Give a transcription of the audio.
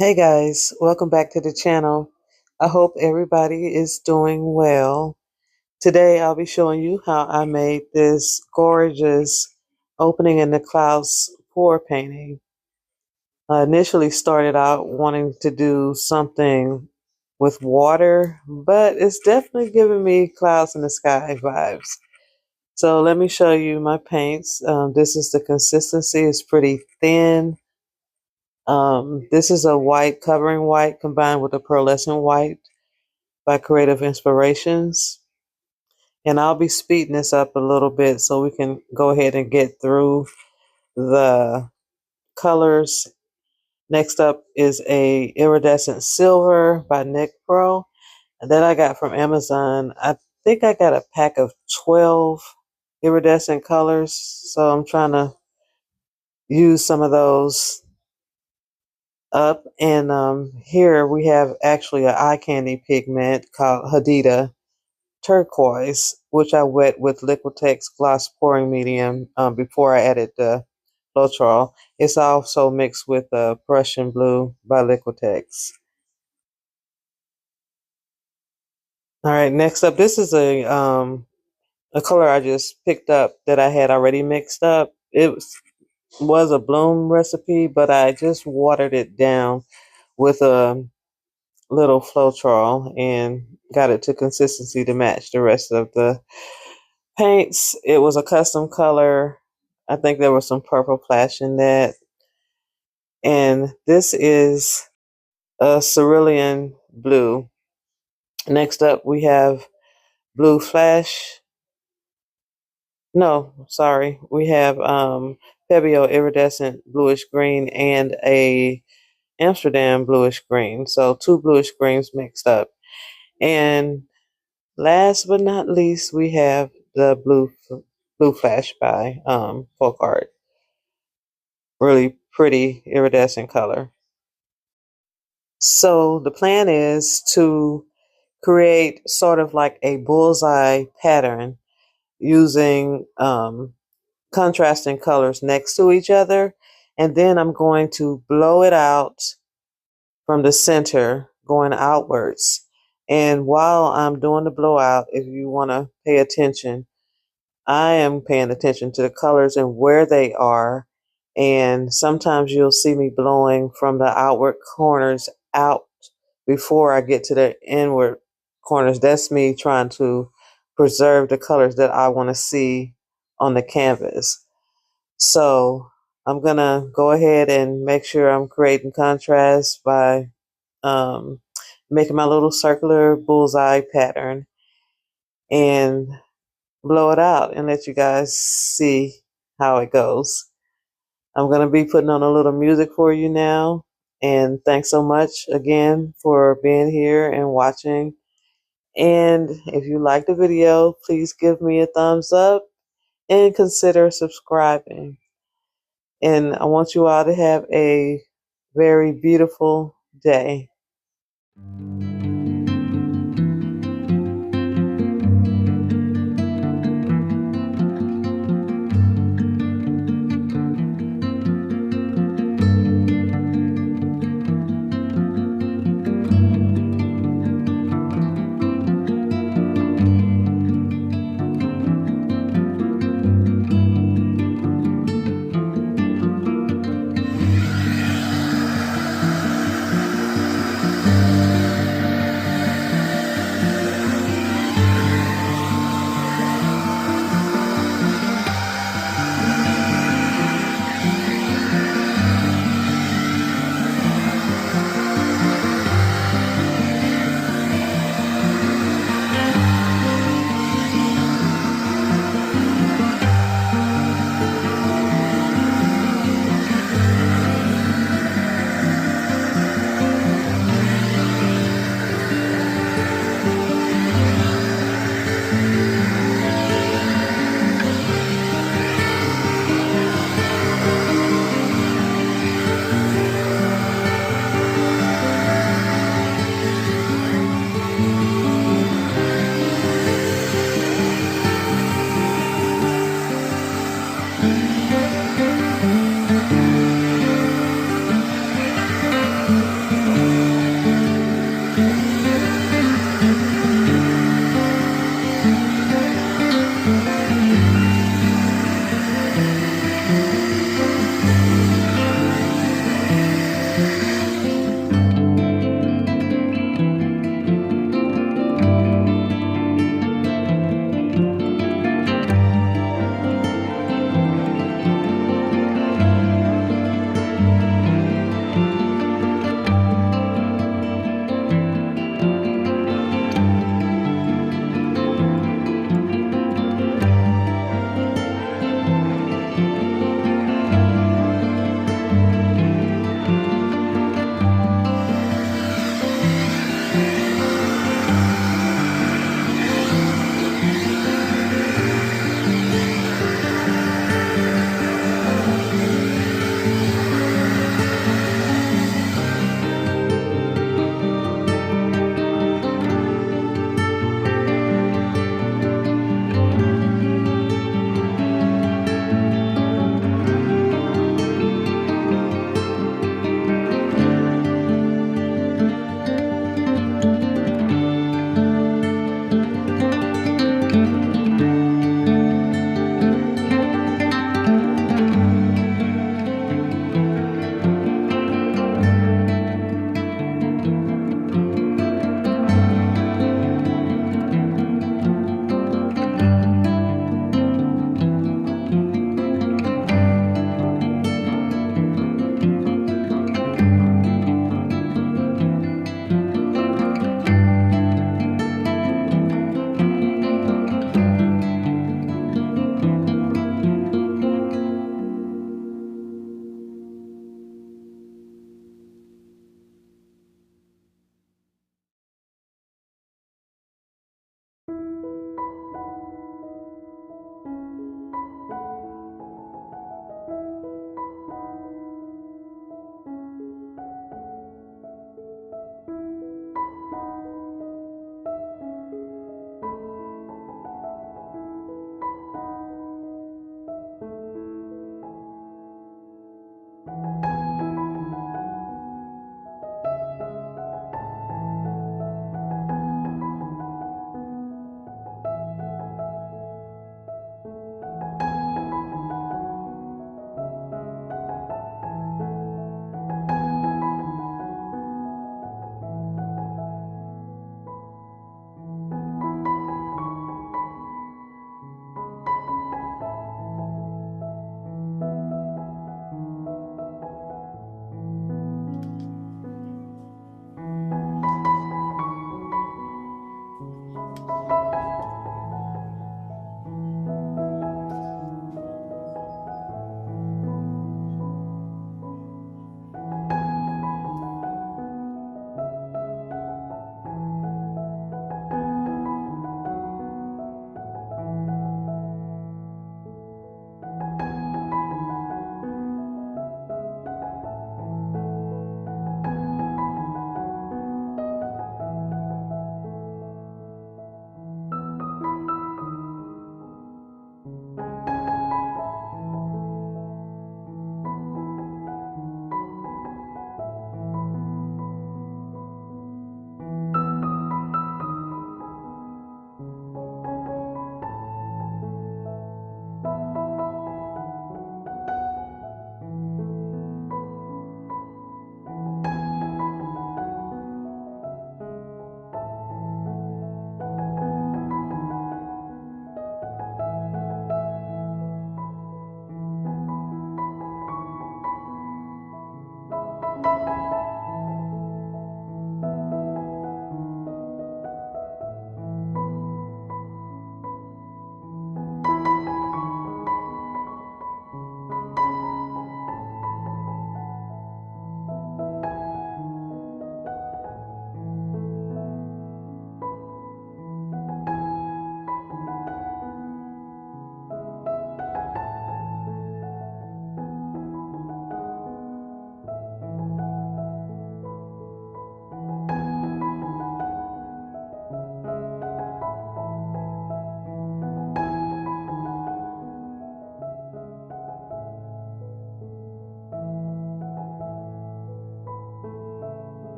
Hey guys, welcome back to the channel. I hope everybody is doing well. Today I'll be showing you how I made this gorgeous opening in the clouds pour painting. I initially started out wanting to do something with water, but it's definitely giving me clouds in the sky vibes. So let me show you my paints. This is the consistency. It's pretty thin. This is a white covering white combined with a pearlescent white by Creative Inspirations. And I'll be speeding this up a little bit so we can go ahead and get through the colors. Next up is a iridescent silver by Nick Pro. And that I got from Amazon. I think I got a pack of 12 iridescent colors. So I'm trying to use some of those up. And here we have actually an eye candy pigment called Hadida Turquoise, which I wet with Liquitex gloss pouring medium before I added the Floetrol. It's also mixed with Prussian blue by Liquitex. All right, next up, this is a color I just picked up that I had already mixed up. It was a bloom recipe, but I just watered it down with a little Floetrol and got it to consistency to match the rest of the paints. It was a custom color. I think there was some purple flash in that. And this is a cerulean blue. Next up, we have blue flash. No, sorry. We have Febio iridescent bluish green and a Amsterdam bluish green. So two bluish greens mixed up. And last but not least, we have the blue flash by Folk Art. Really pretty iridescent color. So the plan is to create sort of like a bullseye pattern using contrasting colors next to each other. And then I'm going to blow it out from the center going outwards. And while I'm doing the blowout, if you want to pay attention, I am paying attention to the colors and where they are. And sometimes you'll see me blowing from the outward corners out before I get to the inward corners. That's me trying to preserve the colors that I want to see on the canvas. So I'm going to go ahead and make sure I'm creating contrast by um, making my little circular bullseye pattern and blow it out and let you guys see how it goes. I'm going to be putting on a little music for you now. And thanks so much again for being here and watching. And if you like the video, please give me a thumbs up and consider subscribing. And I want you all to have a very beautiful day.